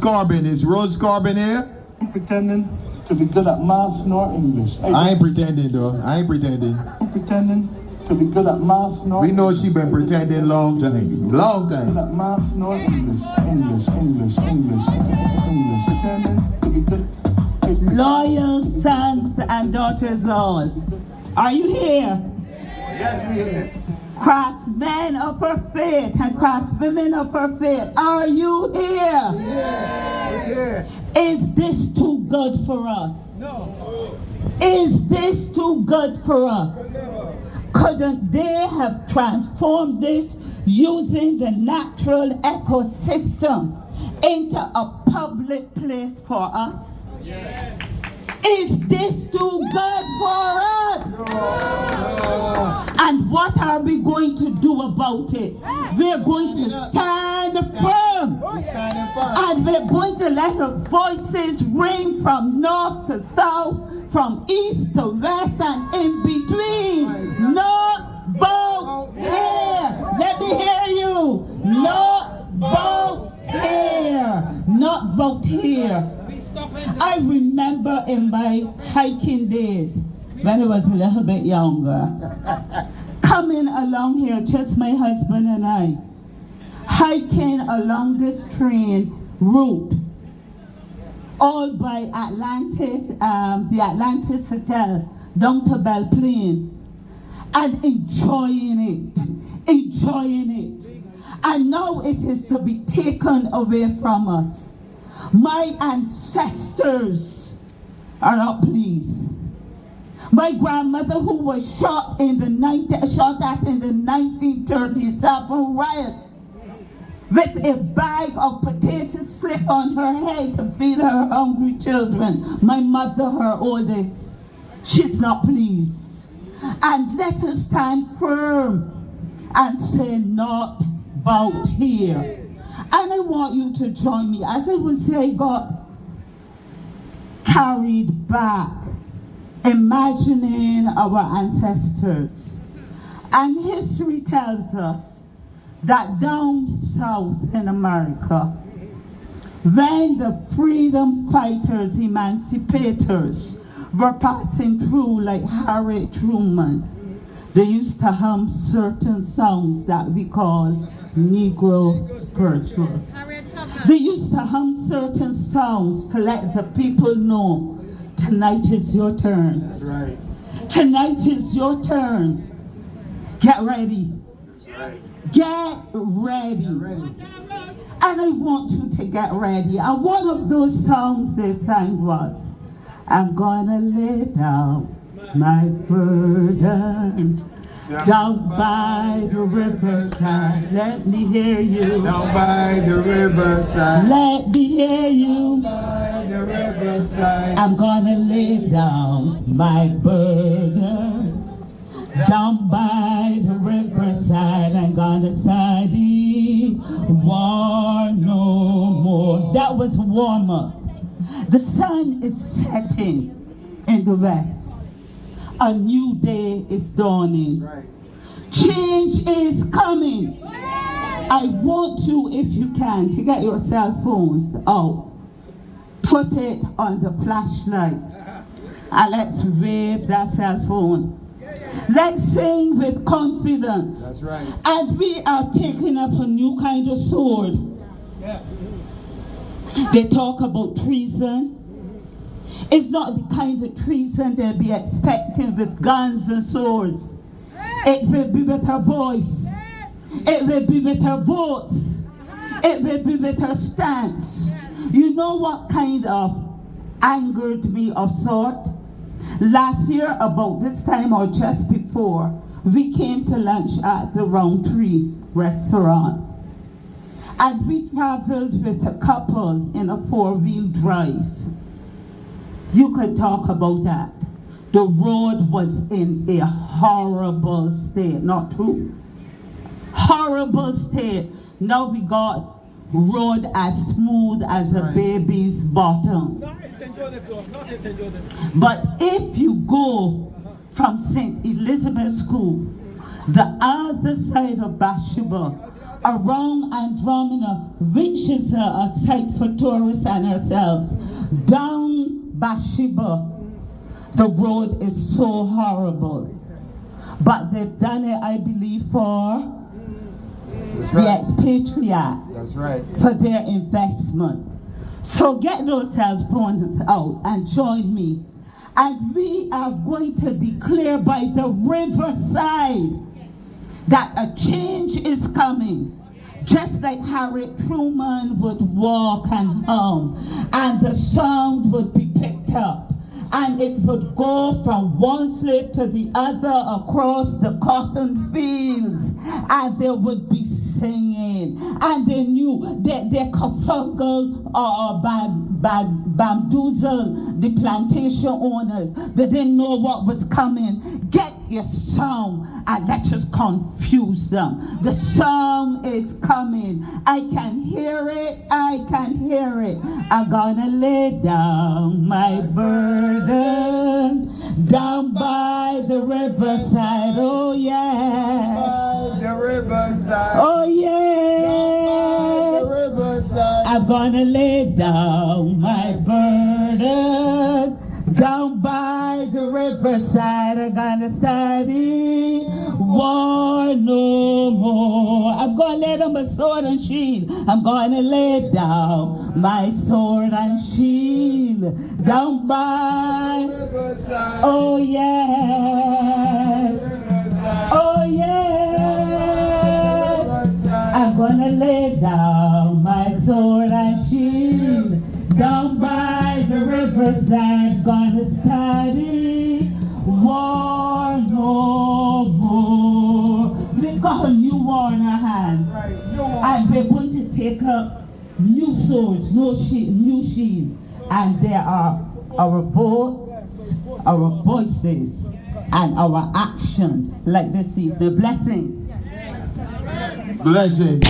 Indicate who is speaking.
Speaker 1: Corbin. Is Rose Corbin here?
Speaker 2: I'm pretending to be good at maths nor English.
Speaker 1: I ain't pretending though. I ain't pretending.
Speaker 2: I'm pretending to be good at maths nor
Speaker 1: We know she been pretending long time. Long time.
Speaker 2: Good at maths nor English. English. Pretending to be good.
Speaker 3: Loyal sons and daughters all. Are you here?
Speaker 2: Yes, we here.
Speaker 3: Craftsmen of her faith and craftswomen of her faith. Are you here?
Speaker 2: Yeah.
Speaker 3: Is this too good for us?
Speaker 2: No.
Speaker 3: Is this too good for us? Couldn't they have transformed this using the natural ecosystem into a public place for us?
Speaker 2: Yeah.
Speaker 3: Is this too good for us?
Speaker 2: No.
Speaker 3: And what are we going to do about it? We're going to stand firm. And we're going to let our voices ring from north to south, from east to west, and in between. Not both here. Let me hear you. Not both here. Not both here. I remember in my hiking days, when I was a little bit younger, coming along here, just my husband and I, hiking along this train route, all by Atlantis, the Atlantis Hotel, down to Belle Plaine, and enjoying it. And now it is to be taken away from us. My ancestors are not pleased. My grandmother, who was shot at in the 1937 riots, with a bag of potatoes slipped on her head to feed her hungry children. My mother, her oldest, she's not pleased. And let us stand firm and say, not about here. And I want you to join me. As I would say, I got carried back, imagining our ancestors. And history tells us that down south in America, when the freedom fighters, emancipators, were passing through like Harriet Truman, they used to hum certain songs that we call Negro spiritual. They used to hum certain songs to let the people know, tonight is your turn.
Speaker 2: That's right.
Speaker 3: Tonight is your turn. Get ready. Get ready. And I want you to get ready. And one of those songs they sang was, I'm gonna lay down my burden down by the riverside. Let me hear you.
Speaker 2: Down by the riverside.
Speaker 3: Let me hear you.
Speaker 2: By the riverside.
Speaker 3: I'm gonna lay down my burden down by the riverside. I'm gonna study war no more. That was warm up. The sun is setting in the west. A new day is dawning.
Speaker 2: Right.
Speaker 3: Change is coming. I want you, if you can, to get your cell phones out. Put it on the flashlight. And let's wave that cell phone. Let's sing with confidence.
Speaker 2: That's right.
Speaker 3: And we are taking up a new kind of sword.
Speaker 2: Yeah.
Speaker 3: They talk about treason. It's not the kind of treason they'll be expecting with guns and swords. It will be with her voice. It will be with her votes. It will be with her stance. You know what kind of angered me of sort? Last year, about this time or just before, we came to lunch at the Roundtree restaurant. And we traveled with a couple in a 4-wheel drive. You could talk about that. the road was in a horrible state. Not true? Horrible state. Now we got road as smooth as a baby's bottom. But if you go from St. Elizabeth School, the other side of Bathsheba, around Andromeda, which is a site for tourists and ourselves, down Bathsheba, the road is so horrible. But they've done it, I believe, for the expatriate.
Speaker 1: That's right.
Speaker 3: For their investment. So get those cell phones out and join me. And we are going to declare by the riverside that a change is coming. Just like Harriet Truman would walk and hum, and the sound would be picked up. And it would go from one slave to the other across the cotton fields. And they would be singing. And they knew that they confungal or bamboozle the plantation owners. They didn't know what was coming. Get your song and let us confuse them. The song is coming. I can hear it. I can hear it. I'm gonna lay down my burden down by the riverside. Oh yeah.
Speaker 1: By the riverside.
Speaker 3: Oh yes.
Speaker 1: Down by the riverside.
Speaker 3: I'm gonna lay down my burden down by the riverside. I'm gonna study war no more. I'm gonna lay down my sword and shield. I'm gonna lay down my sword and shield down by
Speaker 1: Riverside.
Speaker 3: oh yes. Oh yes.
Speaker 1: Riverside.
Speaker 3: I'm gonna lay down my sword and shield down by the riverside. Gonna study war no more. We've got a new war in our hands, and we're going to take up new swords, new shields, and there are our votes, our voices, and our action like this evening. Blessing.
Speaker 1: Blessing.